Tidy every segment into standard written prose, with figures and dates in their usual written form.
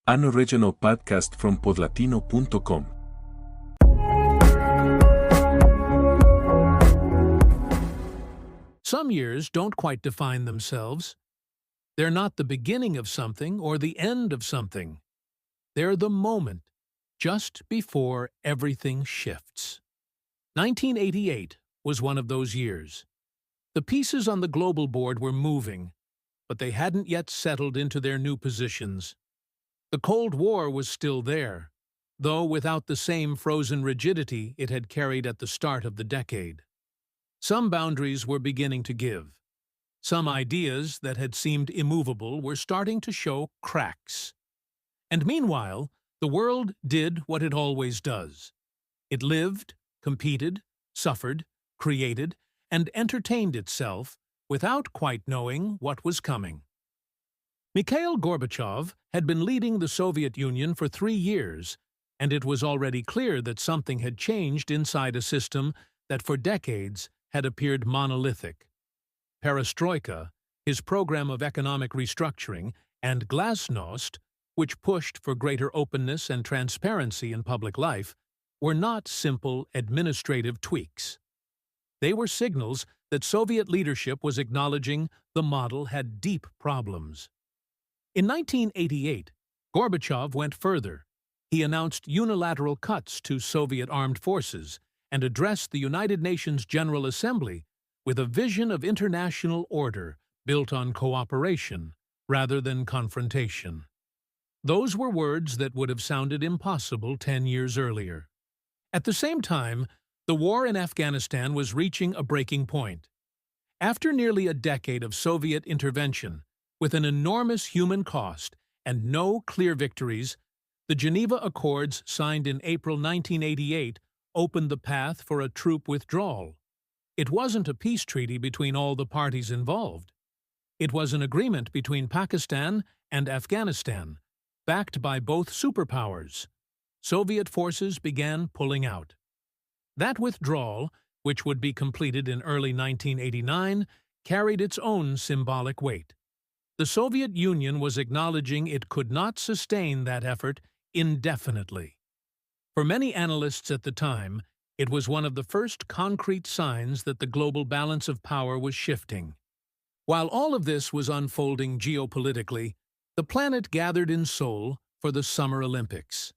An original podcast from podlatino.com. Some years don't quite define themselves. They're not the beginning of something or the end of something. They're the moment, just before everything shifts. 1988 was one of those years. The pieces on the global board were moving, but they hadn't yet settled into their new positions. The Cold War was still there, though without the same frozen rigidity it had carried at the start of the decade. Some boundaries were beginning to give. Some ideas that had seemed immovable were starting to show cracks. And meanwhile, the world did what it always does. It lived, competed, suffered, created, and entertained itself without quite knowing what was coming. Mikhail Gorbachev had been leading the Soviet Union for 3 years, and it was already clear that something had changed inside a system that for decades had appeared monolithic. Perestroika, his program of economic restructuring, and glasnost, which pushed for greater openness and transparency in public life, were not simple administrative tweaks. They were signals that Soviet leadership was acknowledging the model had deep problems. In 1988, Gorbachev went further. He announced unilateral cuts to Soviet armed forces and addressed the United Nations General Assembly with a vision of international order built on cooperation rather than confrontation. Those were words that would have sounded impossible 10 years earlier. At the same time, the war in Afghanistan was reaching a breaking point. After nearly a decade of Soviet intervention, with an enormous human cost and no clear victories, the Geneva Accords signed in April 1988 opened the path for a troop withdrawal. It wasn't a peace treaty between all the parties involved. It was an agreement between Pakistan and Afghanistan, backed by both superpowers. Soviet forces began pulling out. That withdrawal, which would be completed in early 1989, carried its own symbolic weight. The Soviet Union was acknowledging it could not sustain that effort indefinitely. For many analysts at the time, it was one of the first concrete signs that the global balance of power was shifting. While all of this was unfolding geopolitically, the planet gathered in Seoul for the Summer Olympics.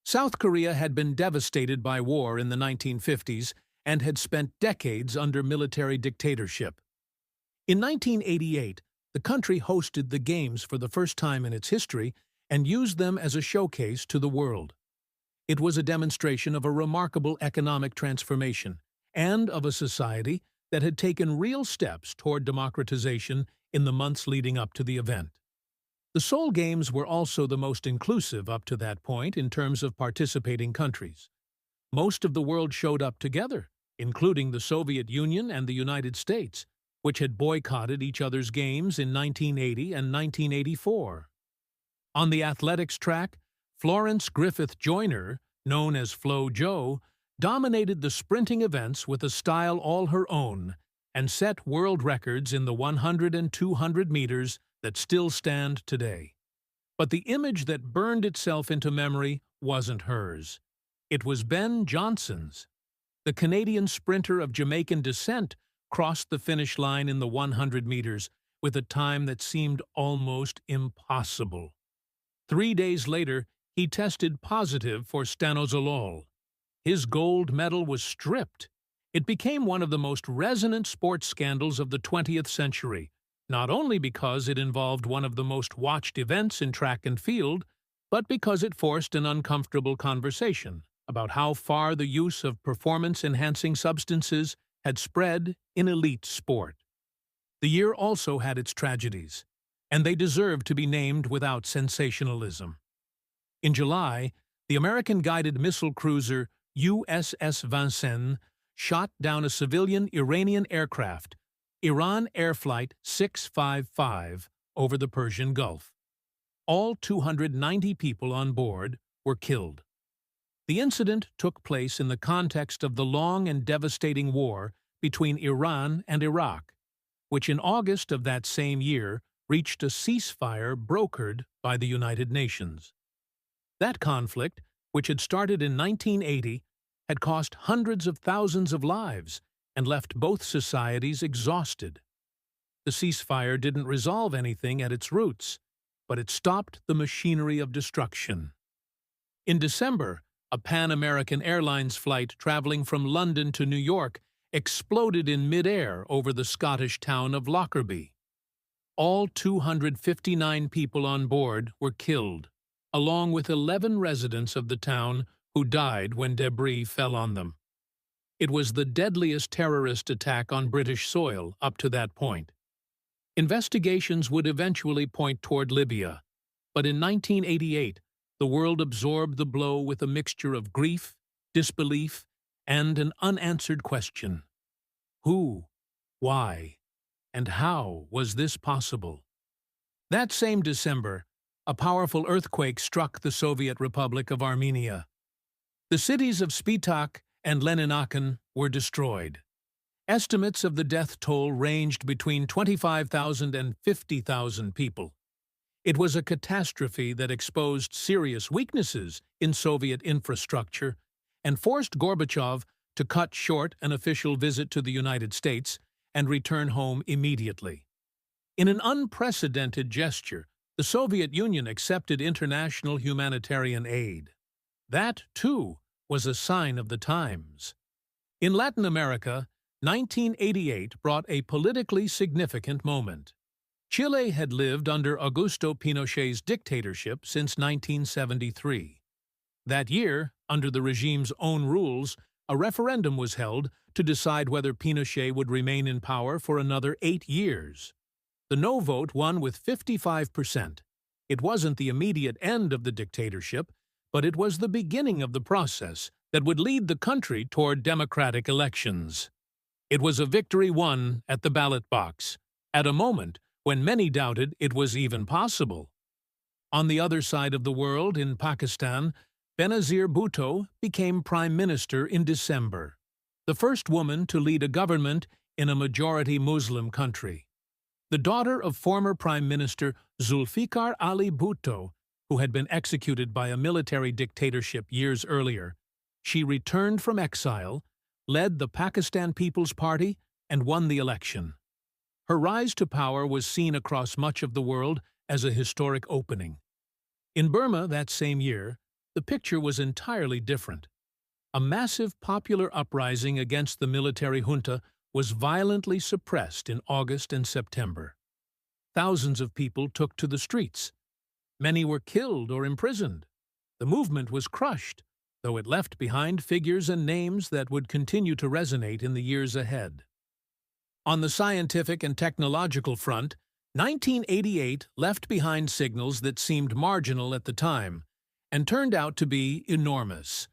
South Korea had been devastated by war in the 1950s and had spent decades under military dictatorship. In 1988, the country hosted the Games for the first time in its history and used them as a showcase to the world. It was a demonstration of a remarkable economic transformation and of a society that had taken real steps toward democratization in the months leading up to the event. The Seoul Games were also the most inclusive up to that point in terms of participating countries. Most of the world showed up together, including the Soviet Union and the United States, which had boycotted each other's games in 1980 and 1984. On the athletics track, Florence Griffith Joyner, known as Flo Jo, dominated the sprinting events with a style all her own and set world records in the 100 and 200 meters that still stand today. But the image that burned itself into memory wasn't hers. It was Ben Johnson's. The Canadian sprinter of Jamaican descent crossed the finish line in the 100 meters with a time that seemed almost impossible. 3 days later, he tested positive for stanozolol. His gold medal was stripped. It became one of the most resonant sports scandals of the 20th century, not only because it involved one of the most watched events in track and field, but because it forced an uncomfortable conversation about how far the use of performance-enhancing substances had spread in elite sport. The year also had its tragedies, and they deserved to be named without sensationalism. In July, the American guided missile cruiser USS Vincennes shot down a civilian Iranian aircraft, Iran Air Flight 655, over the Persian Gulf. All 290 people on board were killed. The incident took place in the context of the long and devastating war between Iran and Iraq, which in August of that same year reached a ceasefire brokered by the United Nations. That conflict, which had started in 1980, had cost hundreds of thousands of lives and left both societies exhausted. The ceasefire didn't resolve anything at its roots, but it stopped the machinery of destruction. In December, a Pan-American Airlines flight traveling from London to New York exploded in mid-air over the Scottish town of Lockerbie. All 259 people on board were killed, along with 11 residents of the town who died when debris fell on them. It was the deadliest terrorist attack on British soil up to that point. Investigations would eventually point toward Libya, but in 1988, the world absorbed the blow with a mixture of grief, disbelief, and an unanswered question. Who, why, and how was this possible? That same December, a powerful earthquake struck the Soviet Republic of Armenia. The cities of Spitak and Leninachen were destroyed. Estimates of the death toll ranged between 25,000 and 50,000 people. It was a catastrophe that exposed serious weaknesses in Soviet infrastructure and forced Gorbachev to cut short an official visit to the United States and return home immediately. In an unprecedented gesture, the Soviet Union accepted international humanitarian aid. That, too, was a sign of the times. In Latin America, 1988 brought a politically significant moment. Chile had lived under Augusto Pinochet's dictatorship since 1973. That year, under the regime's own rules, a referendum was held to decide whether Pinochet would remain in power for another 8 years. The no vote won with 55%. It wasn't the immediate end of the dictatorship, but it was the beginning of the process that would lead the country toward democratic elections. It was a victory won at the ballot box, at a moment when many doubted it was even possible. On the other side of the world, in Pakistan, Benazir Bhutto became prime minister in December, the first woman to lead a government in a majority Muslim country. The daughter of former Prime Minister Zulfikar Ali Bhutto, who had been executed by a military dictatorship years earlier, she returned from exile, led the Pakistan People's Party, and won the election. Her rise to power was seen across much of the world as a historic opening. In Burma that same year, the picture was entirely different. A massive popular uprising against the military junta was violently suppressed in August and September. Thousands of people took to the streets. Many were killed or imprisoned. The movement was crushed, though it left behind figures and names that would continue to resonate in the years ahead. On the scientific and technological front, 1988 left behind signals that seemed marginal at the time and turned out to be enormous.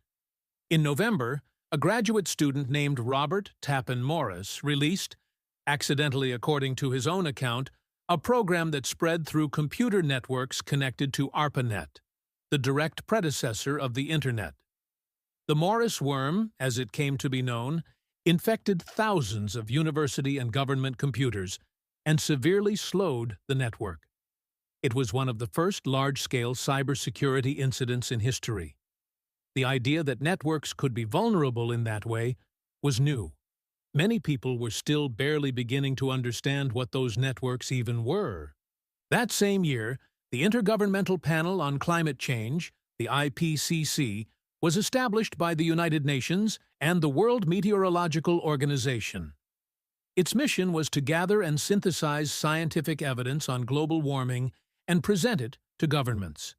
In November, a graduate student named Robert Tappan Morris released, accidentally according to his own account, a program that spread through computer networks connected to ARPANET, the direct predecessor of the Internet. The Morris worm, as it came to be known, infected thousands of university and government computers and severely slowed the network. It was one of the first large-scale cybersecurity incidents in history. The idea that networks could be vulnerable in that way was new. Many people were still barely beginning to understand what those networks even were. That same year, the Intergovernmental Panel on Climate Change, the IPCC, was established by the United Nations and the World Meteorological Organization. Its mission was to gather and synthesize scientific evidence on global warming and present it to governments.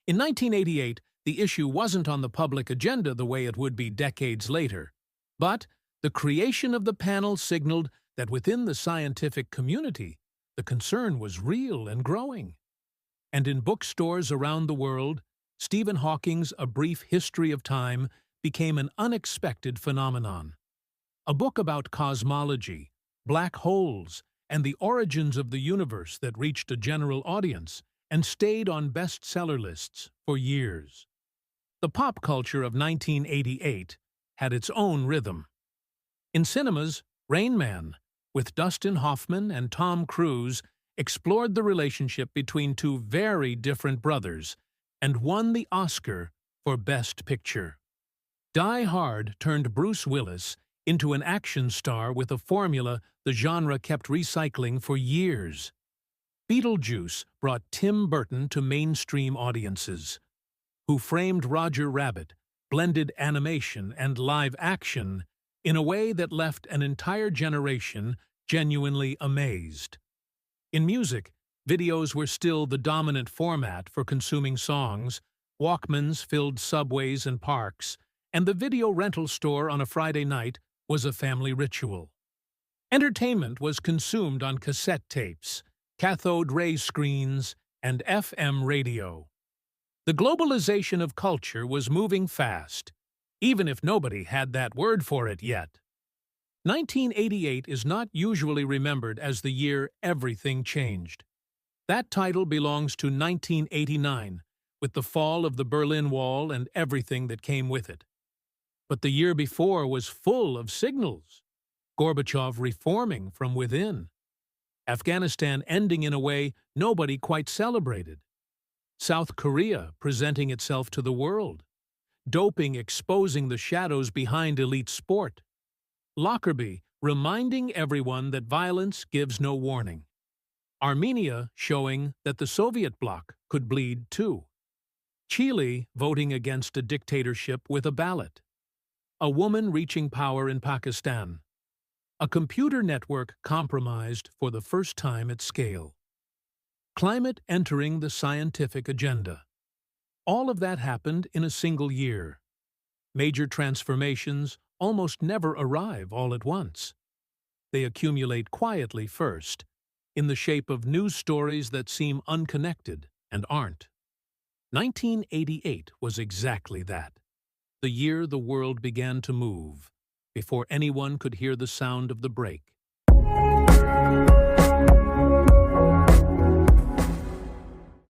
In 1988, the issue wasn't on the public agenda the way it would be decades later, but the creation of the panel signaled that within the scientific community, the concern was real and growing. And in bookstores around the world, Stephen Hawking's A Brief History of Time became an unexpected phenomenon. A book about cosmology, black holes, and the origins of the universe that reached a general audience and stayed on bestseller lists for years. The pop culture of 1988 had its own rhythm. In cinemas, Rain Man, with Dustin Hoffman and Tom Cruise, explored the relationship between two very different brothers and won the Oscar for Best Picture. Die Hard turned Bruce Willis into an action star with a formula the genre kept recycling for years. Beetlejuice brought Tim Burton to mainstream audiences. Who Framed Roger Rabbit blended animation and live action in a way that left an entire generation genuinely amazed. In music, videos were still the dominant format for consuming songs. Walkmans filled subways and parks, and the video rental store on a Friday night was a family ritual. Entertainment was consumed on cassette tapes, cathode ray screens, and FM radio. The globalization of culture was moving fast, even if nobody had that word for it yet. 1988 is not usually remembered as the year everything changed. That title belongs to 1989, with the fall of the Berlin Wall and everything that came with it. But the year before was full of signals. Gorbachev reforming from within. Afghanistan ending in a way nobody quite celebrated. South Korea presenting itself to the world. Doping exposing the shadows behind elite sport. Lockerbie reminding everyone that violence gives no warning. Armenia showing that the Soviet bloc could bleed too. Chile voting against a dictatorship with a ballot. A woman reaching power in Pakistan. A computer network compromised for the first time at scale. Climate entering the scientific agenda. All of that happened in a single year. Major transformations almost never arrive all at once. They accumulate quietly first, in the shape of news stories that seem unconnected and aren't. 1988 was exactly that. The year the world began to move, before anyone could hear the sound of the brake.